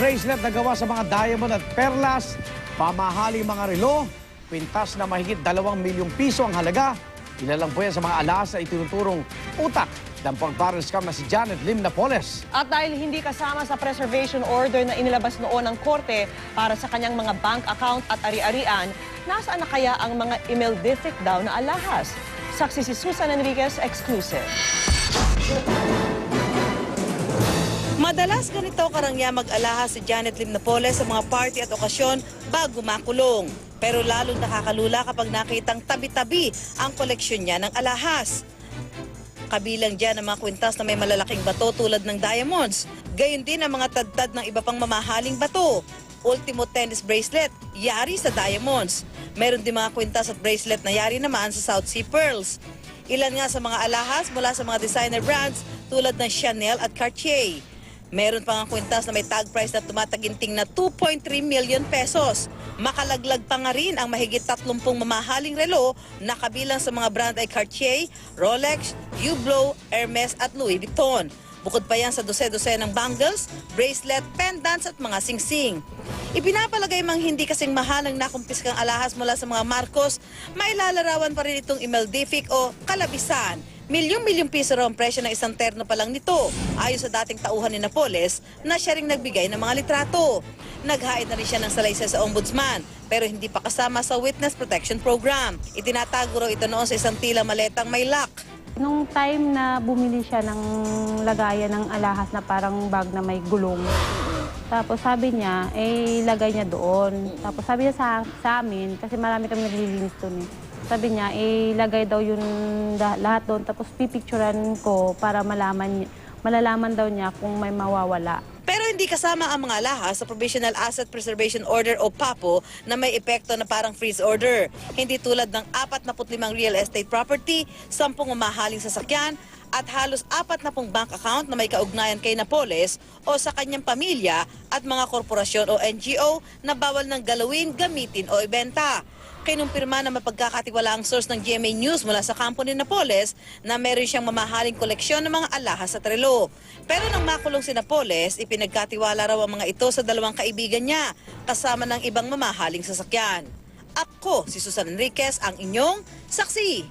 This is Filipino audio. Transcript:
bracelet na gawa sa mga diamond at perlas, pamahaling mga relo, kwintas na mahigit 2 milyong piso ang halaga. Ilalang po yan sa mga alahas na itinuturong utak ng pang-barrel scam na si Janet Lim Napoles. At dahil hindi kasama sa preservation order na inilabas noon ng korte para sa kanyang mga bank account at ari-arian, nasaan na kaya ang mga email-diffic daw na alahas? Saksi si Susan Enriquez, exclusive. Madalas ganito karangya mag-alahas si Janet Lim Napoles sa mga party at okasyon bago makulong. Pero lalong nakakalula kapag nakitang tabi-tabi ang koleksyon niya ng alahas. Kabilang dyan ang mga kwintas na may malalaking bato tulad ng diamonds. Gayon din ang mga tadtad ng iba pang mamahaling bato. Ultimo tennis bracelet, yari sa diamonds. Meron din mga kwintas at bracelet na yari naman sa South Sea Pearls. Ilan nga sa mga alahas mula sa mga designer brands tulad ng Chanel at Cartier. Meron pa nga kwintas na may tag price na tumataginting na 2.3 million pesos. Makalaglag pa nga rin ang mahigit 30 mamahaling relo na kabilang sa mga brand ay Cartier, Rolex, Hublot, Hermes at Louis Vuitton. Bukod pa yan sa dose-dose ng bangles, bracelet, pendants at mga singsing. Ipinapalagay mang hindi kasing mahal ang nakumpiskang alahas mula sa mga Marcos, may lalarawan pa rin itong email-diffic o kalabisan. Milyong-milyong piso raw ang presyo ng isang terno pa lang nito, ayon sa dating tauhan ni Napoles na siya ring nagbigay ng mga litrato. Naghain na rin siya ng salaysay sa ombudsman, pero hindi pa kasama sa Witness Protection Program. Itinatago raw ito noon sa isang tila maletang may lock. Nung time na bumili siya ng lagayan ng alahas na parang bag na may gulong, tapos sabi niya, lagay niya doon. Tapos sabi niya sa amin, kasi marami kami naglilinis doon eh. Sabi niya, ilagay daw yun lahat doon, tapos pipicturan ko para malalaman daw niya kung may mawawala. Pero hindi kasama ang mga alahas sa Provisional Asset Preservation Order o PAPO na may epekto na parang freeze order. Hindi tulad ng 45 real estate property, 10 mamahaling sasakyan, at halos 40 bank account na may kaugnayan kay Napoles o sa kanyang pamilya at mga korporasyon o NGO na bawal ng galawin, gamitin o ibenta. Kinumpirma na mapagkakatiwala ang source ng GMA News mula sa kampo ni Napoles na meron siyang mamahaling koleksyon ng mga alahas at relo. Pero nang makulong si Napoles, ipinagkatiwala raw ang mga ito sa 2 kaibigan niya kasama ng ibang mamahaling sasakyan. Ako, si Susan Enriquez, ang inyong saksi.